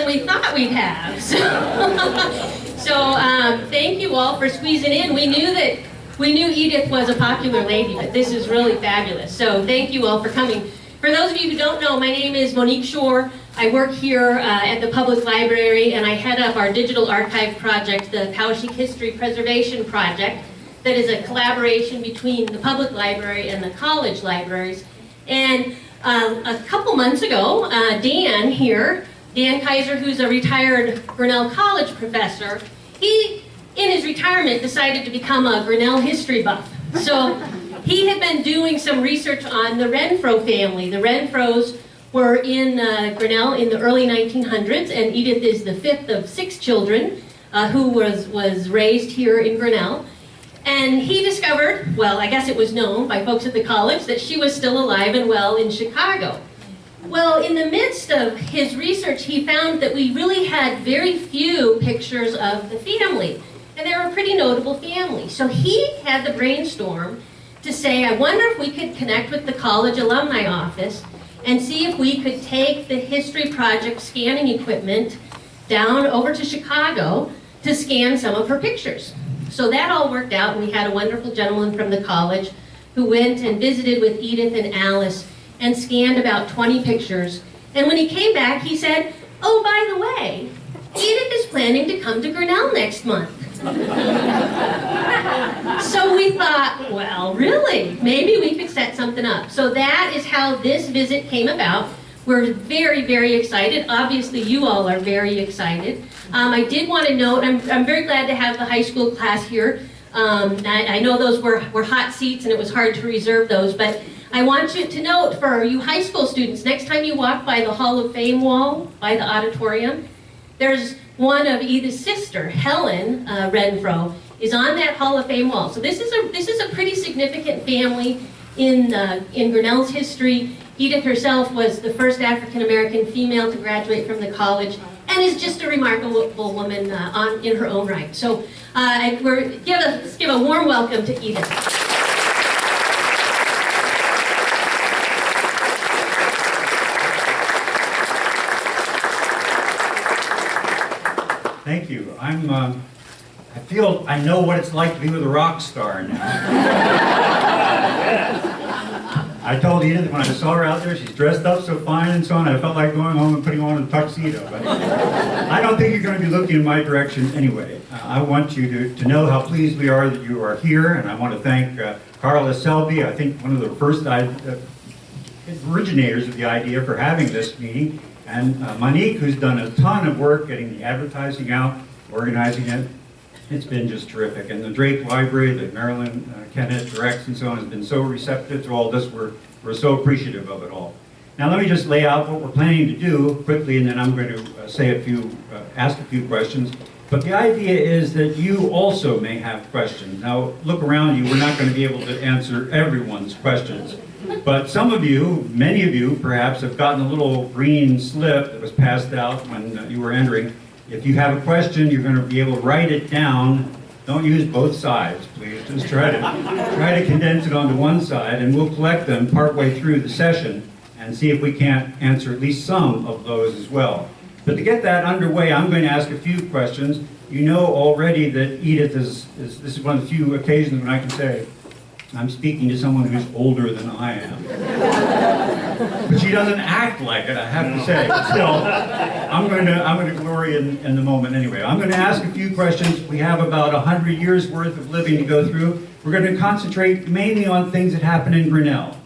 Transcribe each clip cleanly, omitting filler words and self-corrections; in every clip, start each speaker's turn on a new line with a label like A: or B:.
A: we thought we'd have. So thank you all for squeezing in. We knew Edith was a popular lady, but this is really fabulous. So thank you all for coming. For those of you who don't know, my name is Monique Shore. I work here at the Public Library, and I head up our digital archive project, the Poweshiek History Preservation Project, that is a collaboration between the Public Library and the college libraries. And a couple months ago, Dan here, Dan Kaiser, who's a retired Grinnell College professor, he, in his retirement, decided to become a Grinnell history buff. So he had been doing some research on the Renfrow family. The Renfrows were in Grinnell in the early 1900s, and Edith is the fifth of 6 children who was raised here in Grinnell. And he discovered, well, I guess it was known by folks at the college, that she was still alive and well in Chicago. Well, in the midst of his research, he found that we really had very few pictures of the family. And they were a pretty notable family. So he had the brainstorm to say, I wonder if we could connect with the college alumni office and see if we could take the History Project scanning equipment down over to Chicago to scan some of her pictures. So that all worked out, and we had a wonderful gentleman from the college who went and visited with Edith and Alice and scanned about 20 pictures. And when he came back, he said, oh, by the way, Edith is planning to come to Grinnell next month. So we thought, well, really, maybe we could set something up. So that is how this visit came about. We're very, very excited. Obviously, you all are very excited. I did want to note, I'm very glad to have the high school class here. I know those were hot seats and it was hard to reserve those, but I want you to note for you high school students, next time you walk by the Hall of Fame wall, by the auditorium, there's one of Edith's sister, Helen Renfrow, is on that Hall of Fame wall. So this is a pretty significant family in Grinnell's history. Edith herself was the first African-American female to graduate from the college and is just a remarkable woman in her own right. So let's give a warm welcome to Edith.
B: Thank you. I know what it's like to be with a rock star now. I told Edith when I saw her out there, she's dressed up so fine and so on, I felt like going home and putting on a tuxedo. But I don't think you're going to be looking in my direction anyway. I want you to know how pleased we are that you are here, and I want to thank Carla Selby, I think one of the first originators of the idea for having this meeting, and Monique, who's done a ton of work getting the advertising out, organizing it. It's been just terrific. And the Drake Library that Marilyn Kennett directs and so on has been so receptive to all this. We're so appreciative of it all. Now let me just lay out what we're planning to do quickly, and then I'm going to ask a few questions. But the idea is that you also may have questions. Now look around you, we're not going to be able to answer everyone's questions. But some of you, many of you perhaps, have gotten a little green slip that was passed out when you were entering. If you have a question, you're going to be able to write it down. Don't use both sides, please. Just try to condense it onto one side, and we'll collect them partway through the session and see if we can't answer at least some of those as well. But to get that underway, I'm going to ask a few questions. You know already that Edith this is one of the few occasions when I can say, I'm speaking to someone who's older than I am. But she doesn't act like it, I have to say. But still, I'm going to glory in the moment anyway. I'm going to ask a few questions. We have about 100 years worth of living to go through. We're going to concentrate mainly on things that happened in Grinnell.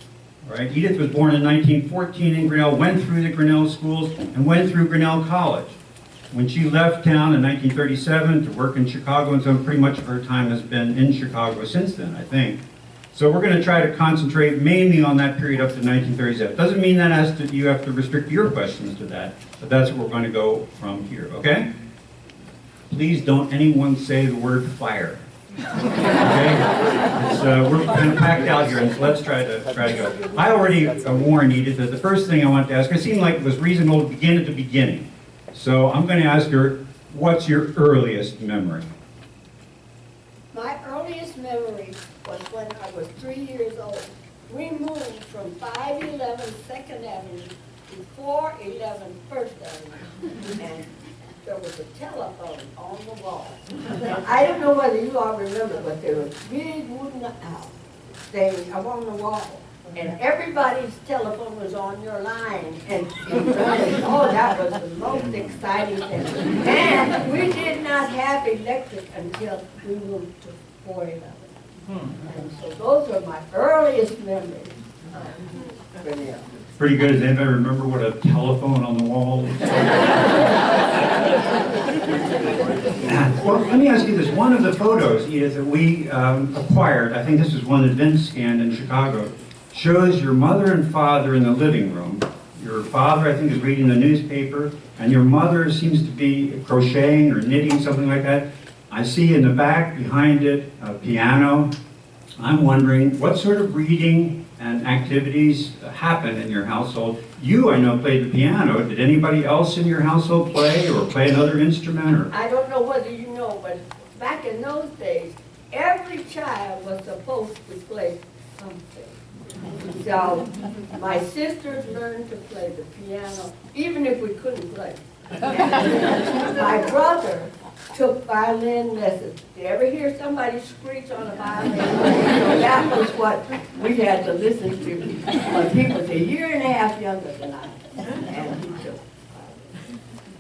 B: All right? Edith was born in 1914 in Grinnell, went through the Grinnell schools, and went through Grinnell College. When she left town in 1937 to work in Chicago, and so pretty much of her time has been in Chicago since then, I think. So we're going to try to concentrate mainly on that period up to 1937. Doesn't mean that you have to restrict your questions to that, but that's where we're going to go from here, okay? Please don't anyone say the word fire. Okay? We're kind of packed out here, and so let's try to go. I already warned Edith that the first thing I wanted to ask her, it seemed like it was reasonable to begin at the beginning. So I'm going to ask her, what's your earliest memory?
C: My earliest memory was when I was 3 years old. We moved from 511 2nd Avenue before 11 First Avenue, and there was a telephone on the wall. Now, I don't know whether you all remember, but there was big wooden things up on the wall. And everybody's telephone was on your line. And oh, that was the most exciting thing. And we did not have electric until we moved to 411. And so those are my earliest memories of Grinnell.
B: Pretty good. Does anybody remember what a telephone on the wall was? Well, let me ask you this. One of the photos, Edith, that we acquired, I think this is one that Vince scanned in Chicago, shows your mother and father in the living room. Your father, I think, is reading the newspaper, and your mother seems to be crocheting or knitting, something like that. I see in the back, behind it, a piano. I'm wondering, what sort of reading and activities happen in your household? You, I know, played the piano. Did anybody else in your household play or play another instrument? Or?
C: I don't know whether you know, but back in those days, every child was supposed to play something. So my sisters learned to play the piano, even if we couldn't play. My brother took violin lessons. Did you ever hear somebody screech on a violin? So that was what we had to listen to when he was a year and a half younger than I. And he took.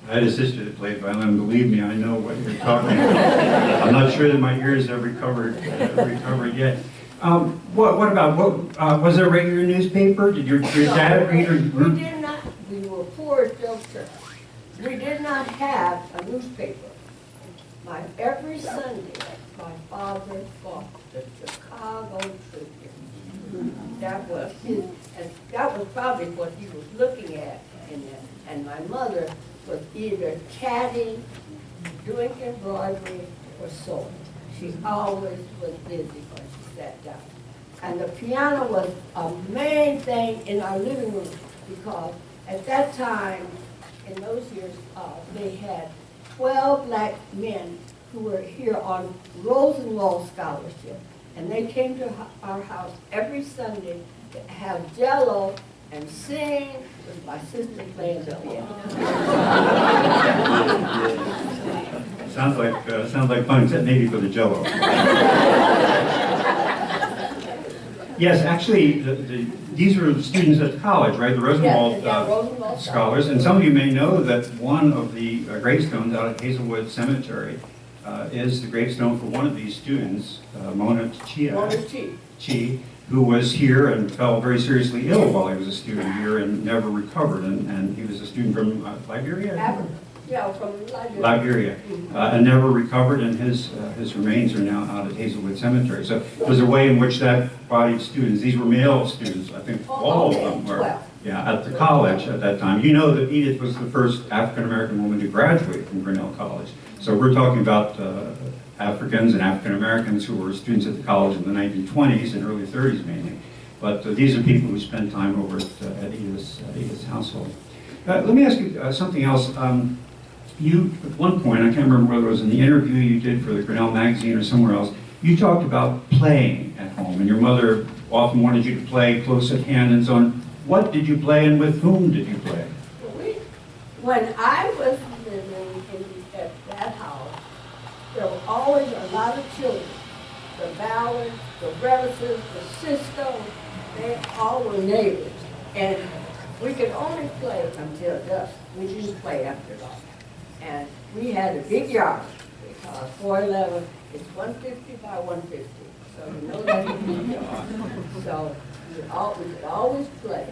B: I had a sister that played violin. Believe me, I know what you're talking about. I'm not sure that my ears have recovered yet. What about, was there a regular newspaper? Did your dad read?
C: We did not. We were poor as Bill Church. We did not have a newspaper. Every Sunday, my father bought the Chicago Tribune. That was his, and that was probably what he was looking at in it. And my mother was either chatting, doing embroidery, or sewing. She always was busy when she sat down. And the piano was a main thing in our living room because at that time, in those years, they had 12 black men who were here on Rosenwald Scholarship. And they came to our house every Sunday to have jello and sing with my sister playing the piano.
B: Sounds like fun, except maybe for the jello. Yes, actually, these were students at the college, right? The Rosenwald,
C: Rosenwald
B: scholars. And some of you may know that one of the gravestones out at Hazelwood Cemetery is the gravestone for one of these students, Mona Chi, who was here and fell very seriously ill while he was a student here and never recovered. And he was a student from Liberia?
C: Africa. Yeah, from
B: Liberia, and never recovered, and his remains are now out at Hazelwood Cemetery. So it was a way in which that body of students, these were male students, I think all of them were, at the college at that time. You know that Edith was the first African-American woman to graduate from Grinnell College. So we're talking about Africans and African-Americans who were students at the college in the 1920s and early 30s mainly. But these are people who spent time over at Edith's household. Let me ask you something else. You, at one point, I can't remember whether it was in the interview you did for the Grinnell magazine or somewhere else, you talked about playing at home, and your mother often wanted you to play close at hand and so on. What did you play, and with whom did you play?
C: When I was living at that house, there were always a lot of children. The Ballards, the Revises, the Cisco, they all were neighbors. And we could only play until dusk. We didn't play after dark. And we had a big yard because 411 is 150 by 150. So you know that's a big yard. So we could always play.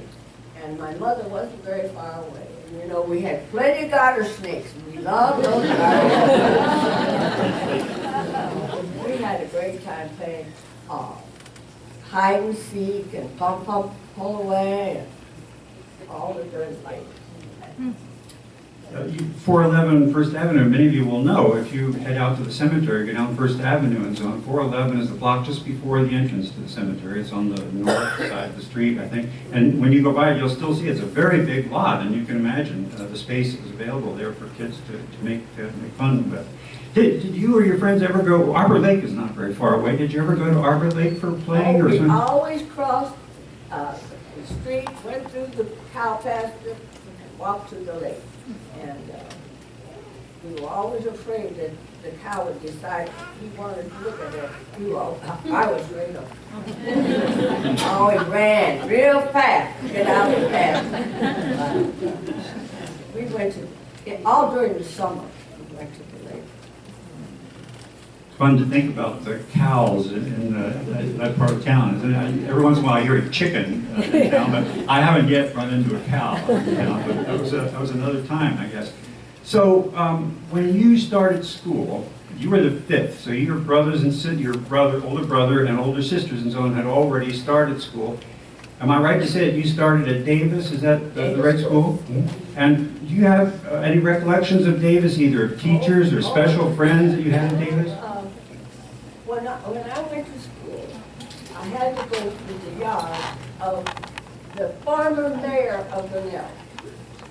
C: And my mother wasn't very far away. And you know, we had plenty of garter snakes. And we loved those garter snakes. We had a great time playing hide and seek and pump, pull away, and all the good things.
B: 411 First Avenue, many of you will know, if you head out to the cemetery, go down First Avenue and so on. 411 is the block just before the entrance to the cemetery. It's on the north side of the street, I think. And when you go by it, you'll still see it's a very big lot, and you can imagine the space that was available there for kids to make fun with. Did you or your friends ever go? Arbor Lake is not very far away. Did you ever go to Arbor Lake for playing or something?
C: We always crossed the street, went through the cow pasture, and walked to the lake. And we were always afraid that the cow would decide he wanted to look at it. I was afraid of him. I always ran real fast to get out of the pasture. We went to, all during the summer, we went to the lake.
B: Fun to think about the cows in that part of town. Every once in a while I hear a chicken in town, but I haven't yet run into a cow in town, but that was another time, I guess. So when you started school, you were the fifth, so your brothers and your older brother and older sisters and so on had already started school. Am I right to say that you started at Davis? Is that the right school? Mm-hmm. And do you have any recollections of Davis, either of teachers or special friends that you had at Davis?
C: When I went to school, I had to go to the yard of the former mayor of Grinnell,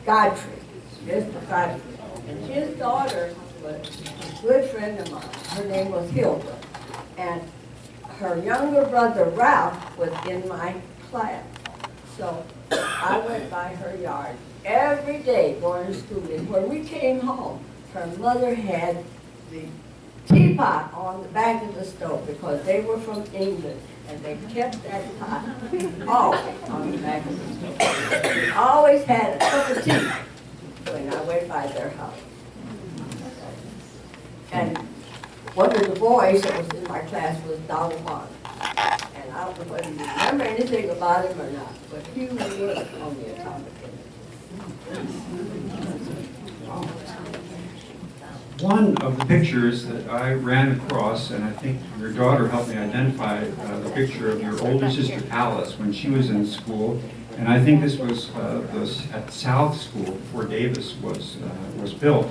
C: Godfrey, Mr. Godfrey. And his daughter was a good friend of mine. Her name was Hilda. And her younger brother, Ralph, was in my class. So I went by her yard every day going to school. And when we came home, her mother had the teapot on the back of the stove because they were from England. And they kept that pot always on the back of the stove. Always had a cup of tea when I went by their house. And one of the boys that was in my class was Donald Bond. And I don't know whether you remember anything about him or not, but he was on the atomic energy.
B: One of the pictures that I ran across, and I think your daughter helped me identify the picture of your older sister Alice when she was in school. And I think this was at South School before Davis was built.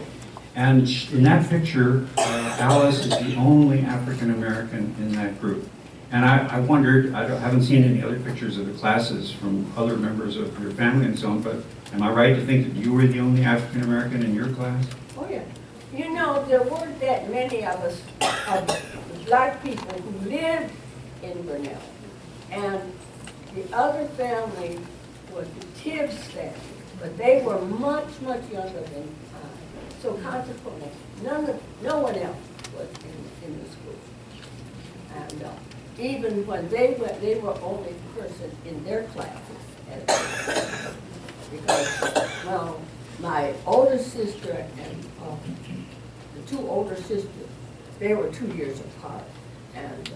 B: And in that picture, Alice is the only African American in that group. And I wondered, I haven't seen any other pictures of the classes from other members of your family and so on, but am I right to think that you were the only African American in your class?
C: Oh yeah. You know, there weren't that many of us, black people who lived in Grinnell. And the other family was the Tibbs family, but they were much, much younger than I. So consequently, no one else was in the school. And even when they went, they were only person in their classes. Because, well, my older sister and the two older sisters, they were 2 years apart. And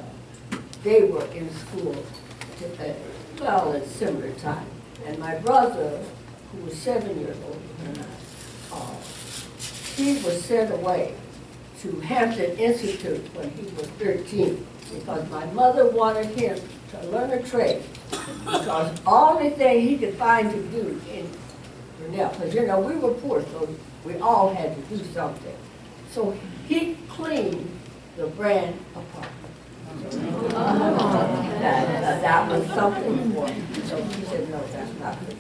C: they were in school, well, at similar time. And my brother, who was 7 years older than I, he was sent away to Hampton Institute when he was 13 because my mother wanted him to learn a trade because the only thing he could find to do in Grinnell, because you know we were poor, so we all had to do something. So he cleaned the brand apartment. That was something for him. So she said, no, that's not good.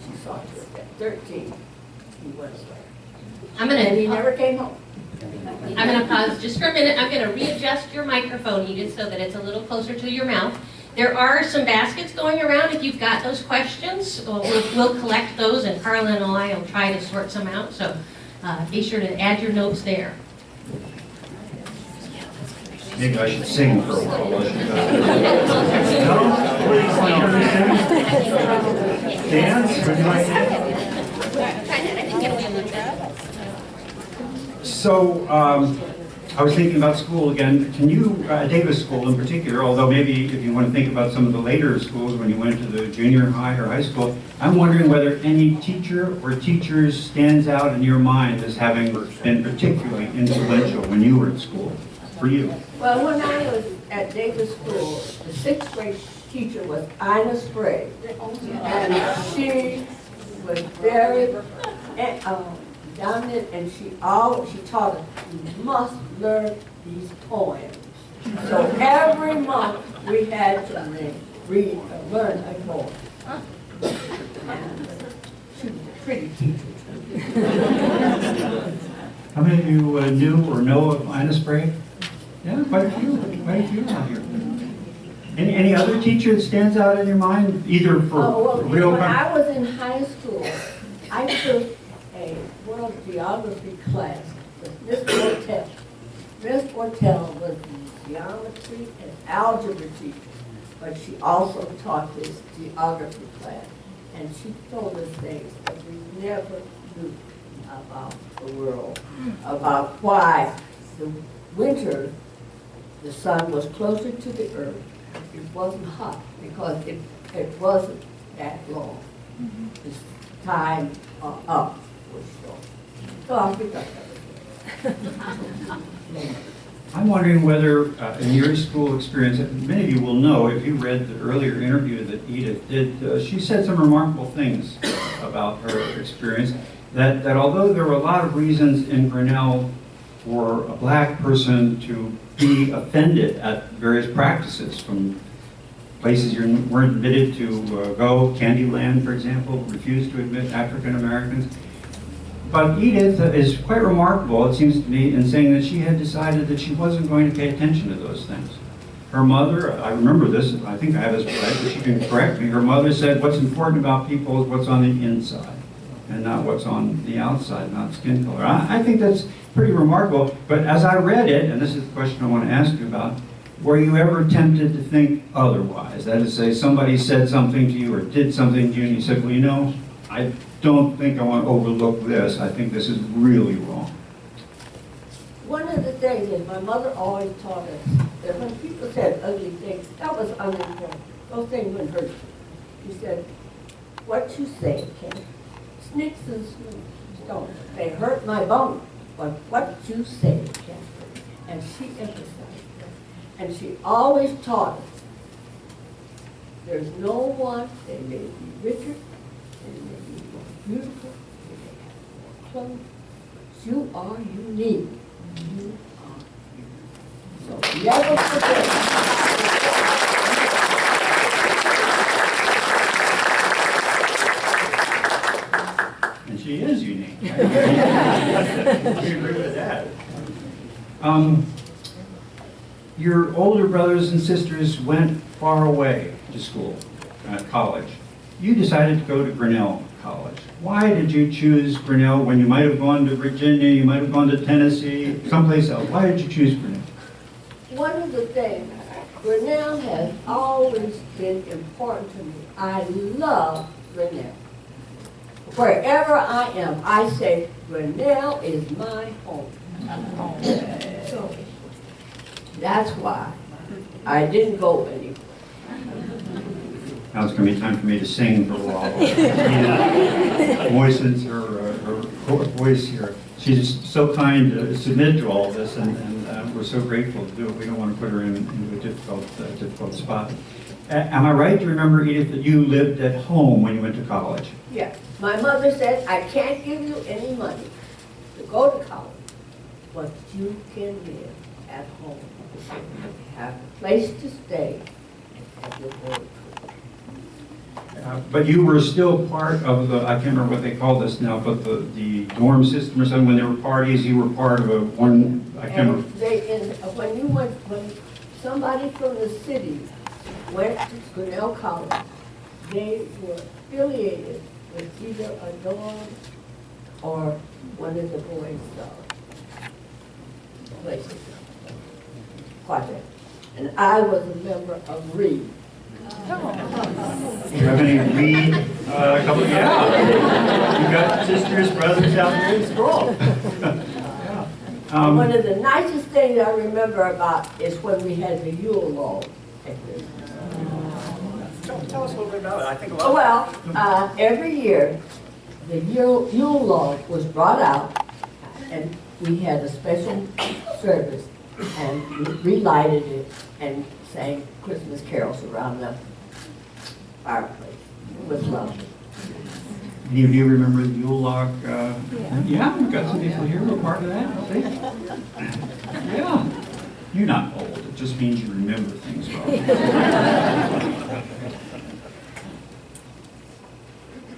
C: She saw to it at 13, he went away. And he never came home.
A: I'm going to pause just for a minute. I'm going to readjust your microphone, Edith, so that it's a little closer to your mouth. There are some baskets going around. If you've got those questions, we'll collect those, and Carla and I will try to sort some out. So be sure to add your notes there.
B: Maybe I should sing for a while. No? Dance? Would you like to dance? So, I was thinking about school again. Can you, Davis School in particular, although maybe if you want to think about some of the later schools when you went to the junior high or high school, I'm wondering whether any teacher or teachers stands out in your mind as having been particularly influential when you were at school, for you.
C: Well, when I was at Davis School, the 6th grade teacher was Ina Sprague. And she was very dominant, and she taught us, you must learn these poems. So every month we had to learn a poem. And she was a pretty teacher.
B: How many of you knew or know of Ina Sprague? Yeah, quite a few out here. Any other teacher that stands out in your mind, either for
C: Well,
B: real?
C: when I was in high school, I took a world geography class with Miss Ortell. Miss Ortell was the geometry and algebra teacher, but she also taught this geography class. And she told us things that we never knew about the world, about why the winter, the sun was closer to the earth. It wasn't hot because it wasn't that long. This time up was short. So I think
B: I'm wondering whether, in your school experience, many of you will know, if you read the earlier interview that Edith did, she said some remarkable things about her experience, that although there were a lot of reasons in Grinnell for a black person to be offended at various practices, from places you weren't admitted to go, Candyland, for example, refused to admit African Americans. But Edith is quite remarkable, it seems to me, in saying that she had decided that she wasn't going to pay attention to those things. Her mother, I remember this, I think I have this right, but she can correct me, her mother said what's important about people is what's on the inside and not what's on the outside, not skin color. I think that's pretty remarkable, but as I read it, and this is the question I want to ask you about, were you ever tempted to think otherwise? That is to say, somebody said something to you or did something to you and you said, well, you know, I don't think I want to overlook this. I think this is really wrong.
C: one of the things is my mother always taught us that when people said ugly things, that was unimportant. Those things wouldn't hurt you. She said, what you say can snakes and stones. They hurt my bones, but what you say can hurt. And she emphasized that. And she always taught us, there's no one, they may be richer, they may be more beautiful, they may have more clothes, but you are unique. You are unique. So never forget.
B: And she is unique. I agree with that. Your older brothers and sisters went far away to school, college. You decided to go to Grinnell College. Why did you choose Grinnell when you might have gone to Virginia, you might have gone to Tennessee, someplace else? Why did you choose Grinnell?
C: One of the things, Grinnell has always been important to me. I love Grinnell. Wherever I am, I say, Grinnell is my home. So, that's why I didn't go anywhere.
B: Now it's going to be time for me to sing for a while. Edith voices her voice here. She's so kind to submit to all this, and we're so grateful to do it. We don't want to put her into a difficult spot. Am I right to remember, Edith, that you lived at home when you went to college?
C: Yeah. My mother said, I can't give you any money to go to college, but you can live at home. Have a place to stay and have your board.
B: But you were still part of the, I can't remember what they call this now, but the dorm system or something. When there were parties, you were part of I can't remember.
C: When somebody from the city went to Grinnell College, they were affiliated with either a dorm or one of the boys' places, project. And I was a member of Reed.
B: Do you have any Reed? Yeah. You got sisters, brothers out there in school. Yeah.
C: One of the nicest things I remember about is when we had the Yule log at Christmas.
B: Tell us a little bit about it. I think a lot.
C: Well, every year, the Yule log was brought out, and we had a special service, and we relighted it and sang Christmas carols around the fireplace. It was lovely.
B: Any of you remember the Yule log? Yeah, we've got some people here who are part of that. See? Yeah. You're not old. It just means you remember things well.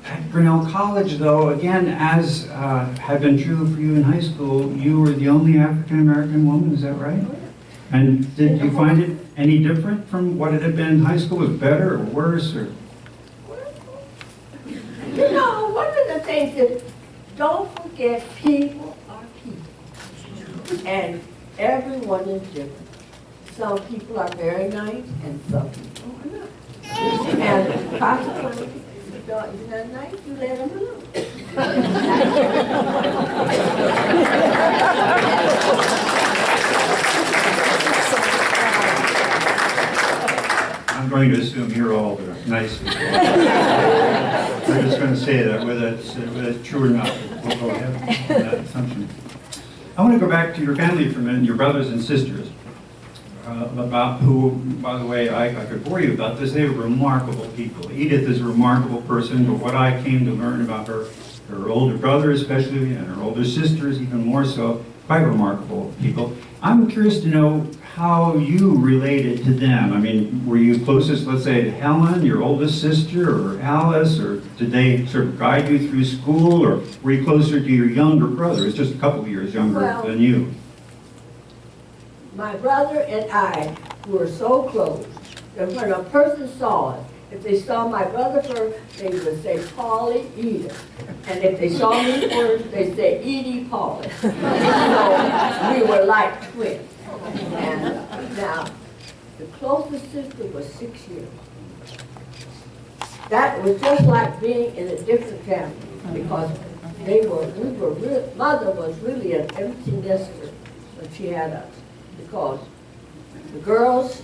B: At Grinnell College, though, again, as had been true for you in high school, you were the only African-American woman, is that right? And did you find it any different from what it had been in high school? Was it better or worse? Or?
C: You know, one of the things is, don't forget, people are people. And everyone is different. Some people are very nice, and some people are not. And consequently, if you're not nice, you let them alone.
B: I'm going to assume you're all the nice people. I'm just going to say that, whether it's true or not. We'll go ahead with that assumption. I want to go back to your family for a minute, your brothers and sisters. About who, by the way, I could bore you about this. They were remarkable people. Edith is a remarkable person, but what I came to learn about her older brother especially, and her older sisters even more so, quite remarkable people. I'm curious to know how you related to them. I mean, were you closest, let's say, to Helen, your oldest sister, or Alice, or did they sort of guide you through school, or were you closer to your younger brother? It's just a couple of years younger than you.
C: My brother and I were so close that when a person saw us, if they saw my brother first, they would say, Paulie, Edith. And if they saw me first, they'd say, Edie, Paulie. So we were like twins. And now, the closest sister was 6 years. That was just like being in a different family, because mother was really an empty nester when she had us. Because the girls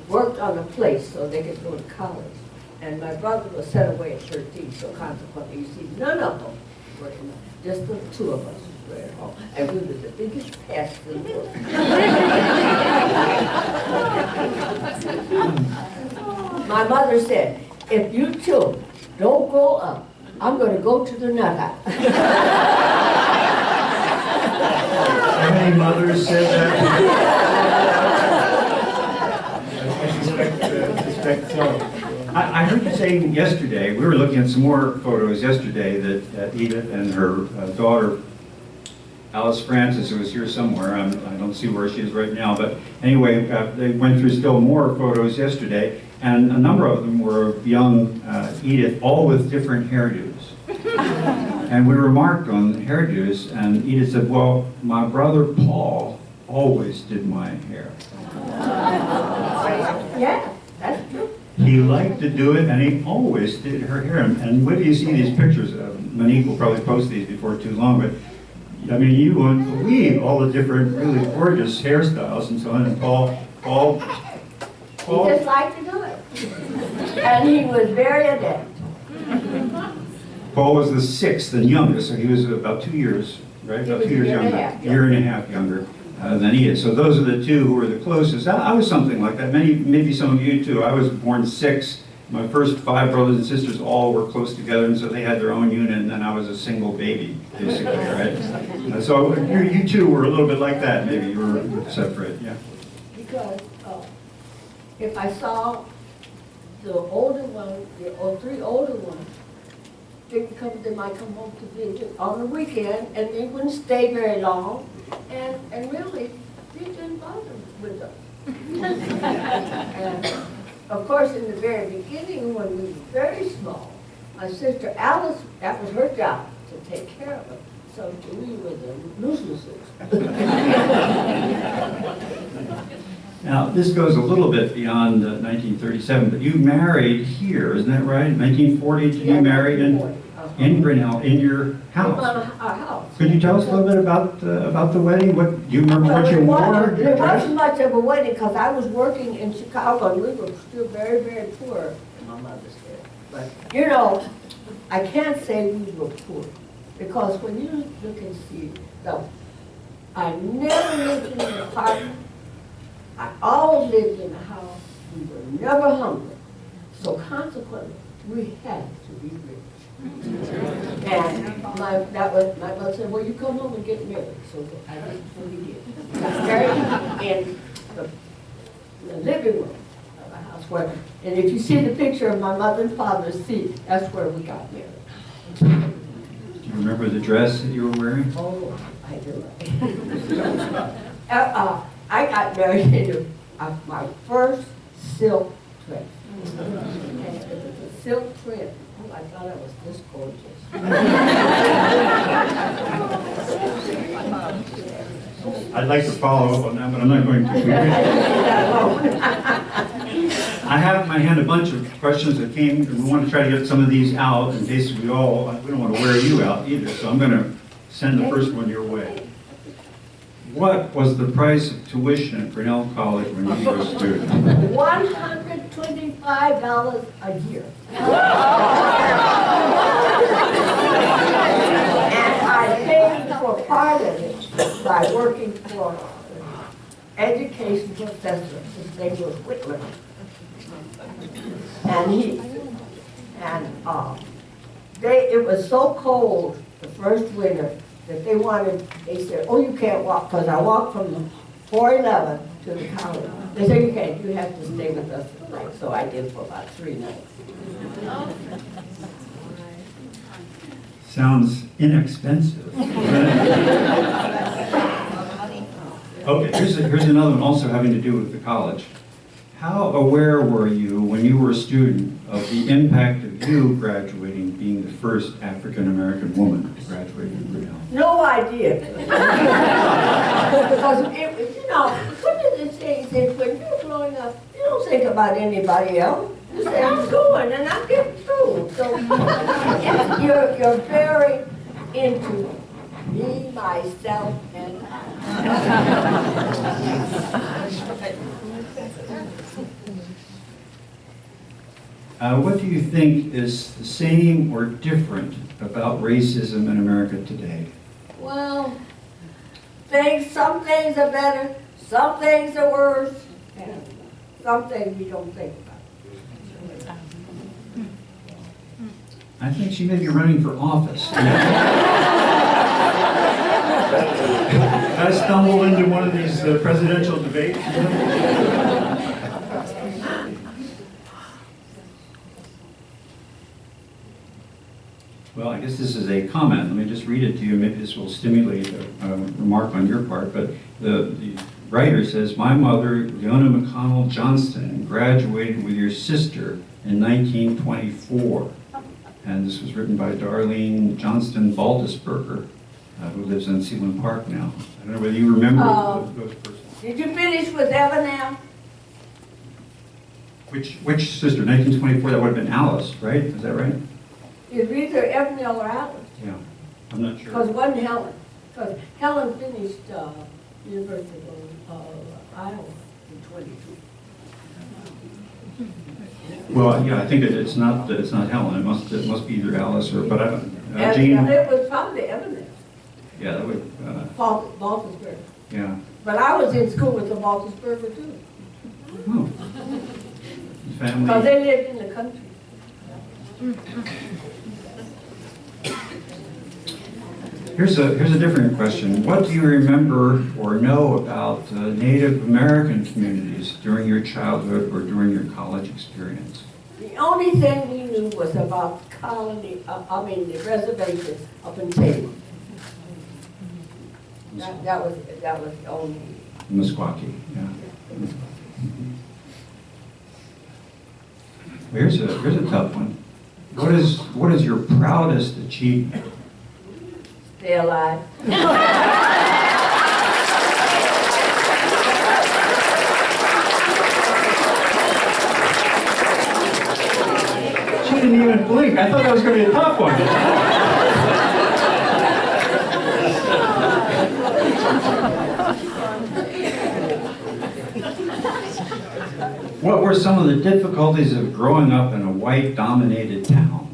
C: worked on a place so they could go to college. And my brother was sent away at 13, so consequently, you see, none of them were in, just the two of us were at home. And we were the biggest pests in the world. My mother said, if you two don't grow up, I'm going to go to the nut house.
B: How many mothers said that? I suspect so. I heard you saying yesterday, we were looking at some more photos yesterday, that Edith and her daughter, Alice Francis, who was here somewhere, I don't see where she is right now, but anyway, they went through still more photos yesterday, and a number of them were of young Edith, all with different hairdos. And we remarked on the hairdos, and Edith said, well, my brother Paul always did my hair.
C: Yeah, that's true.
B: He liked to do it, and he always did her hair. And when you see these pictures, Monique will probably post these before too long, but I mean, you wouldn't believe all the different, really gorgeous hairstyles and so on. And Paul
C: He just liked to do it. And he was very adept.
B: Paul was the sixth and youngest, so he was about 2 years, right? About 2 years younger. Year and a half younger than he is. So those are the two who were the closest. I was something like that. Maybe some of you too. I was born 6. My first 5 brothers and sisters all were close together, and so they had their own unit, and then I was a single baby, basically, right? So you two were a little bit like that. Maybe you were separate, yeah.
C: Because if I saw the older one, or 3 older ones, they might come home to visit on the weekend, and they wouldn't stay very long, and really, they didn't bother with us. And of course, in the very beginning, when we were very small, my sister Alice, that was her job to take care of us. So we were the nuisances.
B: Now, this goes a little bit beyond 1937, but you married here, isn't that right? 1940, did you marry in Grinnell, in your house?
C: Our house.
B: Could you tell us a little bit about the wedding? Do you remember what you wore?
C: It wasn't much of a wedding because I was working in Chicago and we were still very, very poor, my mother said. But, you know, I can't say we were poor because when you look and see, I never lived in an apartment. I always lived in a house. We were never hungry. So consequently, we had to be rich. And my mother said, well, you come home and get married. So I did what we did. Got married in the living room of a house where, and if you see the picture of my mother and father's seat, that's where we got married.
B: Do you remember the dress that you were wearing?
C: Oh, I do. I got married in my first silk dress. And it was a silk print. Oh, I thought it was this gorgeous.
B: I'd like to follow up on that, but I'm not going to. I have in my hand a bunch of questions that came, and we want to try to get some of these out in case we don't want to wear you out either, so I'm going to send the first one your way. What was the price of tuition at Grinnell College when you were a student?
C: $125 a year. And I paid for part of it by working for an education professor. His name was Whitler. And it was so cold the first winter that they said, oh, you can't walk, because I walked from the 411 to the college. They said, you can't, you have to stay with us at night. So I did for about 3 nights.
B: Sounds inexpensive. Okay, here's another one also having to do with the college. How aware were you when you were a student of the impact of you graduating, being the first African-American woman to graduate from Grinnell?
C: No idea. Because, when you're growing up, you don't think about anybody else. You say, I'm going and I'm getting through. So you're very into me, myself, and I.
B: What do you think is the same or different about racism in America today?
C: Well, some things are better, some things are worse, and some things we don't think about.
B: I think she may be running for office. I stumbled into one of these presidential debates. Well, I guess this is a comment. Let me just read it to you. Maybe this will stimulate a remark on your part. But the writer says, my mother, Leona McConnell Johnston, graduated with your sister in 1924. And this was written by Darlene Johnston Baldisberger, who lives in Sealand Park now. I don't know whether you remember those persons.
C: Did you finish with Eva now?
B: Which sister? 1924, that would have been Alice, right? Is that right?
C: It's either Evan or Alice.
B: Yeah, I'm not sure.
C: Because it wasn't Helen. Because Helen finished University of Iowa in 22.
B: Well, yeah, I think it's not Helen. It must be either Alice or, but I don't.
C: Jean. It was probably Evan.
B: Yeah, that would.
C: Baltusburg.
B: Yeah.
C: But I was in school with the Baltusburger too.
B: Oh. Family.
C: Because they lived in the country.
B: Here's a different question. What do you remember or know about Native American communities during your childhood or during your college experience?
C: The only thing we knew was about the reservations up in Taylor. That was the only.
B: Meskwaki, yeah. Here's a tough one. What is your proudest achievement?
C: Stay alive.
B: She didn't even blink. I thought that was going to be a tough one. What were some of the difficulties of growing up in a white-dominated town?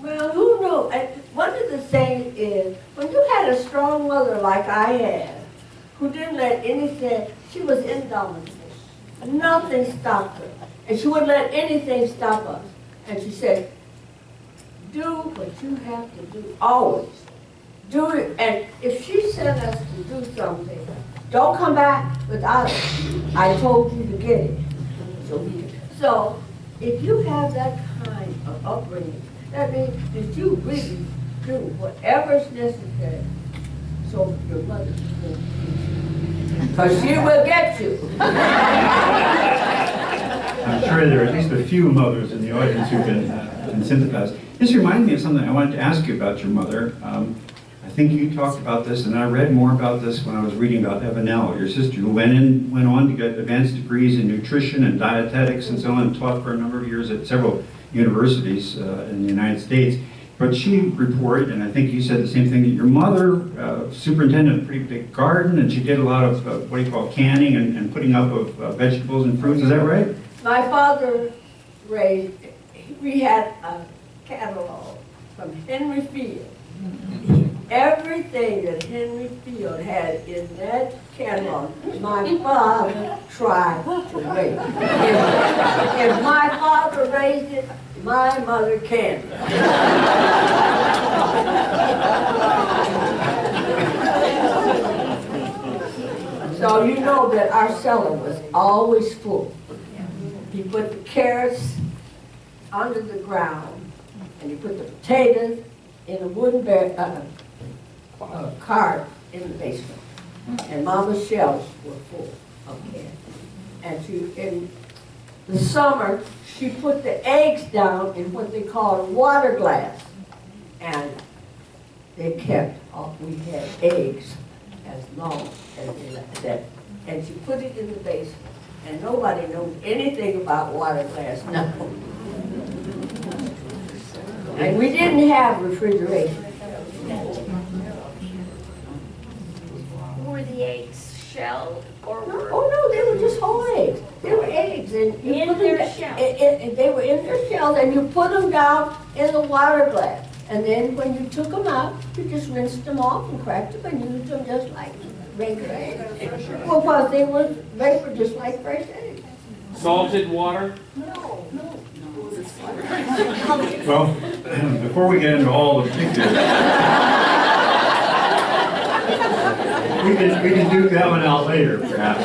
C: Well, who knew? One of the things is, when you had a strong mother like I had, who didn't let anything, she was indomitable. Nothing stopped her. And she wouldn't let anything stop us. And she said, do what you have to do, always. Do it. And if she sent us to do something, don't come back without it. I told you to get it. So if you have that kind of upbringing, that means that you really do whatever's necessary so your mother will, because she will get you.
B: I'm sure there are at least a few mothers in the audience who can sympathize. This reminded me of something I wanted to ask you about your mother. I think you talked about this, and I read more about this when I was reading about Evanel, your sister, who went on to get advanced degrees in nutrition and dietetics and so on, and taught for a number of years at several universities in the United States. But she reported, and I think you said the same thing, that your mother superintended a pretty big garden, and she did a lot of what do you call canning and putting up of vegetables and fruits. Is that right?
C: My father raised, we had a catalog from Henry Field. Everything that Henry Field had in that catalog, my father tried to raise. If my father raised it, my mother can't. So you know that our cellar was always full. He put the carrots under the ground, and he put the potatoes in a wooden cart in the basement. And Mama's shelves were full of candy. And in the summer, she put the eggs down in what they called water glass. And they kept, we had eggs as long as they left. And she put it in the basement. And nobody knows anything about water glass now. And we didn't have refrigeration.
D: Were the eggs shelled or were...
C: Oh no, they were just whole eggs. They were eggs, and you
D: In
C: put
D: their
C: them,
D: shell.
C: They were in their shells, and you put them down in the water glass. And then when you took them out, you just rinsed them off and cracked them and used them just like regular eggs. Well, because they were just like fresh eggs.
E: Salted water?
C: No.
B: Well, before we get into all the particulars, we can duke that one out later, perhaps.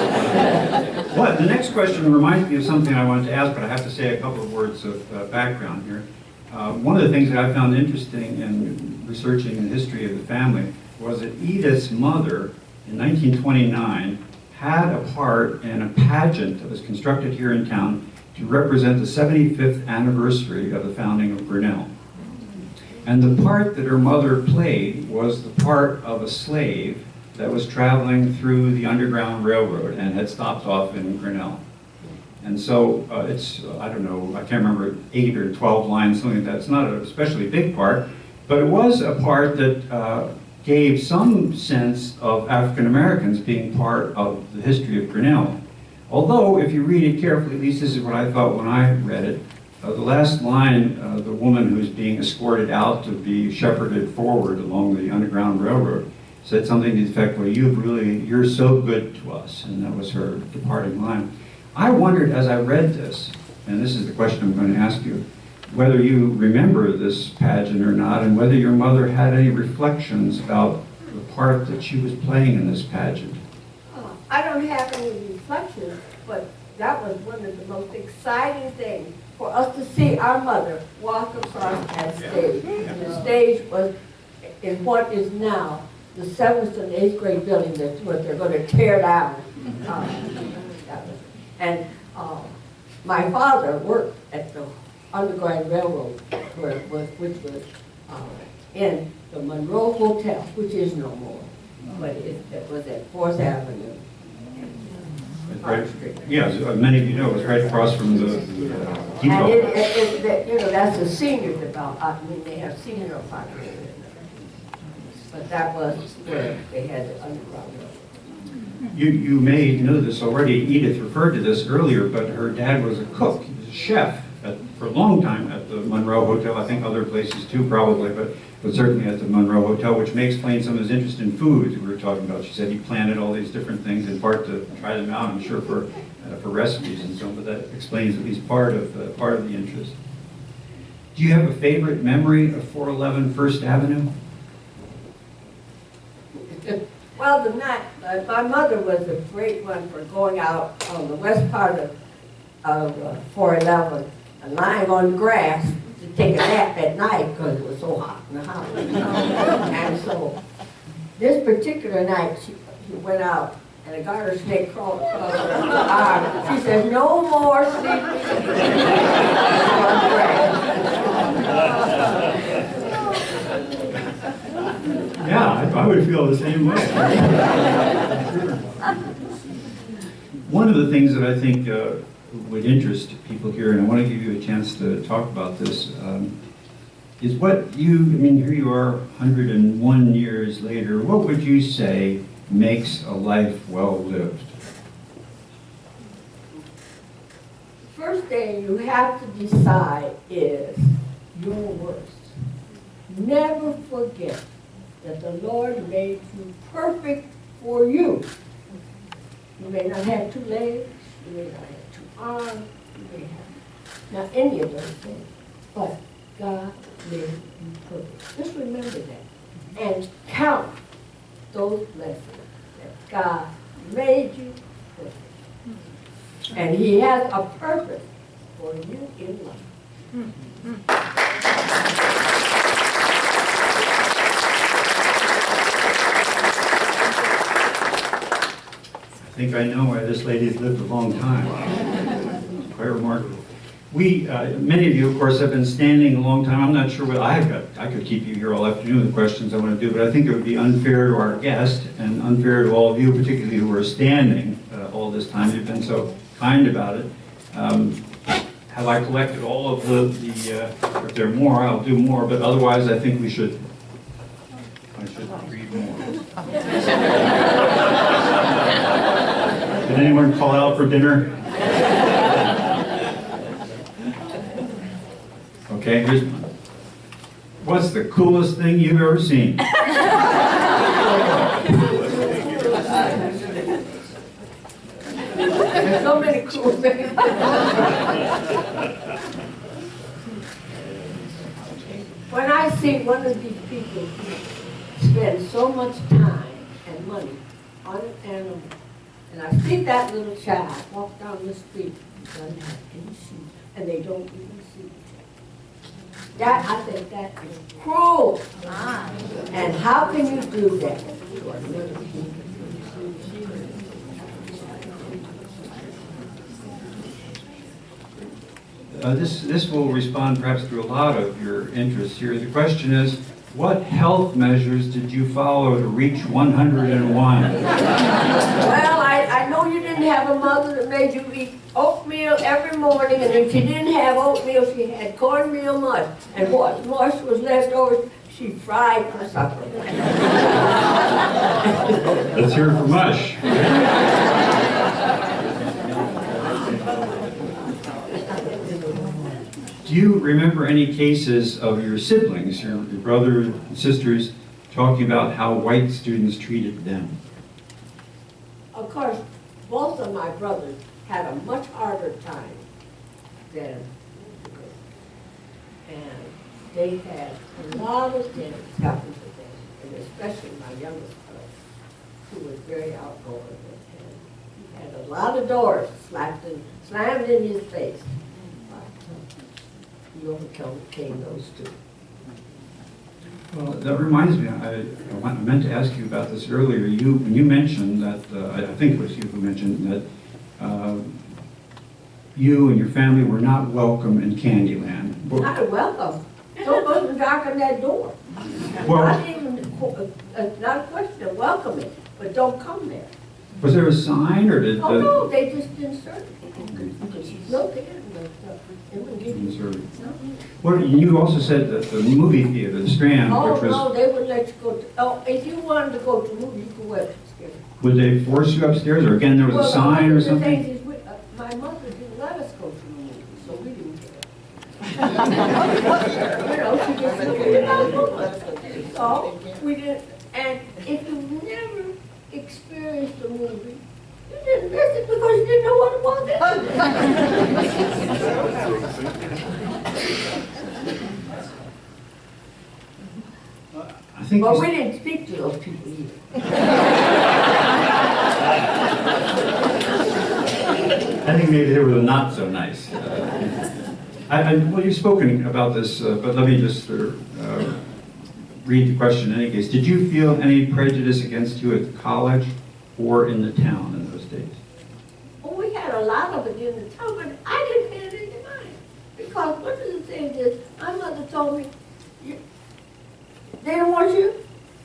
B: The next question reminds me of something I wanted to ask, but I have to say a couple of words of background here. One of the things that I found interesting in researching the history of the family was that Edith's mother, in 1929, had a part in a pageant that was constructed here in town to represent the 75th anniversary of the founding of Grinnell. And the part that her mother played was the part of a slave that was traveling through the Underground Railroad and had stopped off in Grinnell. And so it's, I don't know, I can't remember, 8 or 12 lines, something like that. It's not an especially big part, but it was a part that gave some sense of African Americans being part of the history of Grinnell. Although, if you read it carefully, at least this is what I thought when I read it, the last line, the woman who's being escorted out to be shepherded forward along the Underground Railroad, said something to the effect, well, you're so good to us, and that was her departing line. I wondered as I read this, and this is the question I'm going to ask you, whether you remember this pageant or not, and whether your mother had any reflections about the part that she was playing in this pageant.
C: I don't have any reflections, but that was one of the most exciting things for us to see our mother walk across that stage. And the stage was in what is now the 7th and 8th grade building that's what they're going to tear down. And my father worked at the Underground Railroad, which was in the Monroe Hotel, which is no more, but it was at 4th Avenue.
B: Right. Yes, many of you know, it was right across from the depot.
C: And that's a senior development. I mean, they have senior apartments. But that was where they had the Underground Railroad.
B: You may know this already. Edith referred to this earlier, but her dad was a cook. He was a chef for a long time at the Monroe Hotel. I think other places too, probably, but certainly at the Monroe Hotel, which may explain some of his interest in foods we were talking about. She said he planted all these different things in part to try them out, I'm sure for recipes and so on, but that explains at least part of the interest. Do you have a favorite memory of 411 First Avenue?
C: Well, my mother was a great one for going out on the west part of 411 and lying on the grass to take a nap at night because it was so hot in the house. And so This particular night, she went out and a garter snake crawled across her arm. She said, no more sleeping.
B: Yeah, I would feel the same way. One of the things that I think would interest people here, and I want to give you a chance to talk about this, is what you, I mean, here you are 101 years later, what would you say makes a life well lived?
C: First thing you have to decide is your worst. Never forget that the Lord made you perfect for you. You may not have 2 legs, you may not have 2 arms, you may have not any of those things, but God made you perfect. Just remember that. And count those blessings that God made you perfect. And He has a purpose for you in life.
B: I think I know why this lady's lived a long time. Quite remarkable. We, many of you, of course, have been standing a long time. I'm not sure what I could keep you here all afternoon with questions I want to do, but I think it would be unfair to our guest and unfair to all of you, particularly who are standing all this time. You've been so kind about it. Have I collected all of if there are more, I'll do more, but otherwise I think I should read more. Did anyone call out for dinner? Okay, here's one. What's the coolest thing you've ever seen?
C: There's so many cool things. When I see one of these people spend so much time and money on an animal, and I see that little child walk down the street and doesn't have any shoes, and they don't even see each other. That, I think that is cruel. And how can you do that to another human?
B: This will respond perhaps to a lot of your interests here. The question is, what health measures did you follow to reach 101?
C: Well, I know you didn't have a mother that made you eat oatmeal every morning, and if she didn't have oatmeal, she had cornmeal mush. And what mush was left over, she fried for supper.
B: Let's hear it for mush. Do you remember any cases of your siblings, your brothers and sisters, talking about how white students treated them?
C: Of course, both of my brothers had a much harder time than the girls. And they had a lot of things happen to them, and especially my youngest brother, who was very outgoing, and he had a lot of doors slammed in his face. He overcame those 2.
B: Well, that reminds me, I meant to ask you about this earlier. When you mentioned that, I think it was you who mentioned that you and your family were not welcome in Candyland.
C: Not welcome. Don't go and darken that door.
B: Well,
C: Not a question of welcoming, but don't come there.
B: was there a sign, or did?
C: Oh, no, they just inserted it. No, they didn't.
B: Inserted. Well, you also said that the movie theater, the Strand,
C: Oh,
B: which was.
C: no, they would let you go to, if you wanted to go to a movie, you could go upstairs.
B: Would they force you upstairs, or again there was a sign or something?
C: The thing is, my mother didn't let us go to the movie, so we didn't care. You know, she just said, we're not going. So, we didn't, and if you never experienced a movie, you didn't miss it because you didn't know what it was.
B: I think.
C: But we didn't speak to those people either.
B: I think maybe they were not so nice. Well, you've spoken about this, but let me just read the question in any case. Did you feel any prejudice against you at the college or in the town in those days?
C: Well, we had a lot of it in the town, but I didn't pay it any mind. Because one of the things is, my mother told me, they don't want you,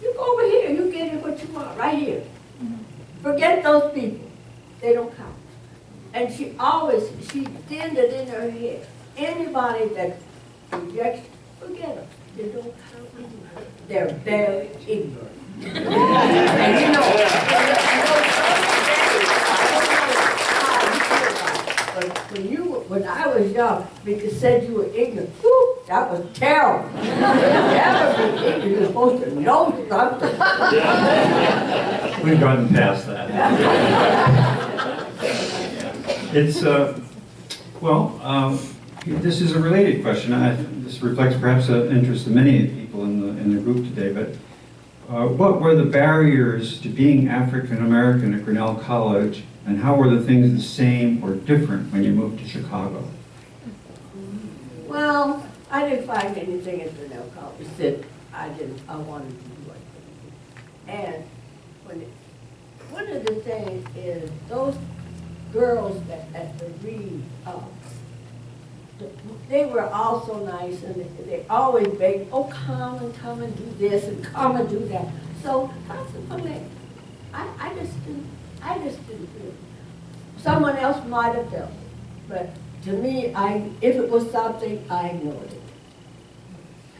C: you go over here, you get it what you want, right here. Forget those people, they don't count. And she did it in her head. Anybody that rejects, forget them, they don't count anyway. They're very ignorant. And you know, when I was young, because said you were ignorant, whew, that was terrible. Never be ignorant, you're supposed to know something.
B: We've gotten past that. It's, this is a related question. This reflects perhaps an interest of many people in the group today, but what were the barriers to being African American at Grinnell College, and how were the things the same or different when you moved to Chicago?
C: Well, I didn't find anything at Grinnell College that I wanted to do it. And one of the things is those girls at the Reed, they were all so nice, and they always begged, oh, come and do this, and come and do that. So consequently, I just didn't feel it. Someone else might have done it, but to me, if it was something, I ignored it.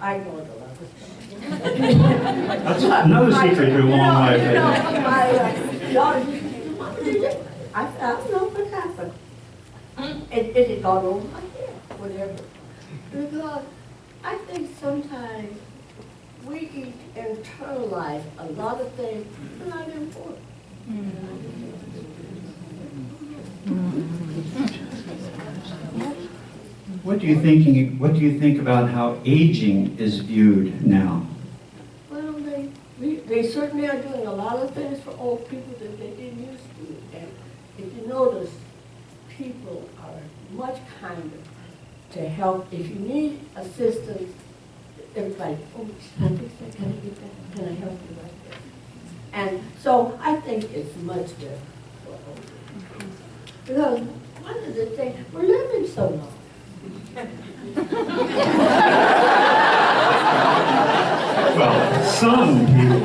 C: I ignored a lot of stuff.
B: That's another secret to a long life.
C: My daughter used to say, what did you do? I said, I don't know what happened. It had gone over my head, whatever. Because I think sometimes we internalize a lot of things that are not important.
B: What do you think about how aging is viewed now?
C: Well, they certainly are doing a lot of things for old people that they didn't used to. And if you notice, people are much kinder to help. If you need assistance, everybody, oh, can I fix that? Can I get that? Can I help you right there? And so I think it's much better for old people. Because one of the things, we're living so long.
B: Well, some people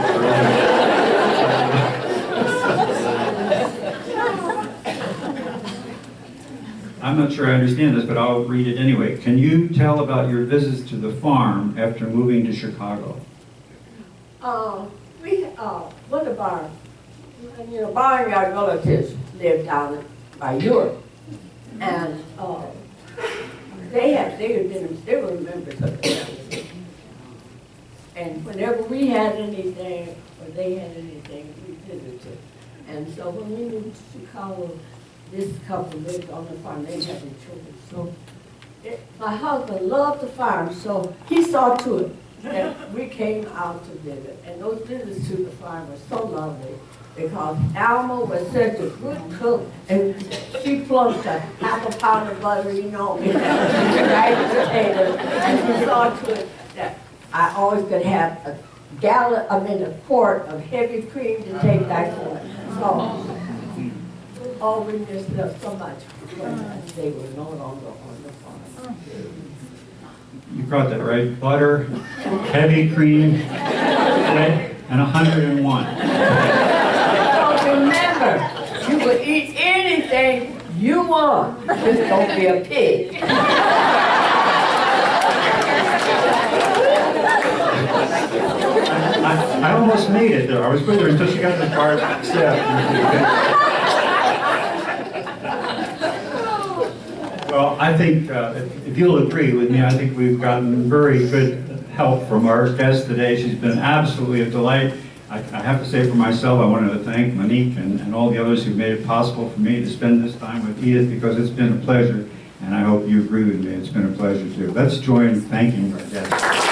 B: I'm not sure I understand this, but I'll read it anyway. Can you tell about your visits to the farm after moving to Chicago?
C: One of our, barnyard relatives lived down by Europe, and they were members of the family. And whenever we had anything, or they had anything, we visited. And so when we moved to Chicago, this couple lived on the farm. They had their children. So my husband loved the farm, so he saw to it that we came out to visit. And those visits to the farm were so lovely because Alma was such a good cook, and she plucked half a pound of butter, and mashed potatoes. And she saw to it that I always could have a quart of heavy cream to take back home. So, we just loved so much when they were no longer on the farm.
B: You got that right. Butter, heavy cream, and 101.
C: So remember, you will eat anything you want. Just don't be a pig.
B: I almost made it though. I was with her until she got to the part step. Well, I think, if you'll agree with me, I think we've gotten very good help from our guest today. She's been absolutely a delight. I have to say for myself, I wanted to thank Monique and all the others who made it possible for me to spend this time with Edith, because it's been a pleasure, and I hope you agree with me. It's been a pleasure too. Let's join thanking our guest.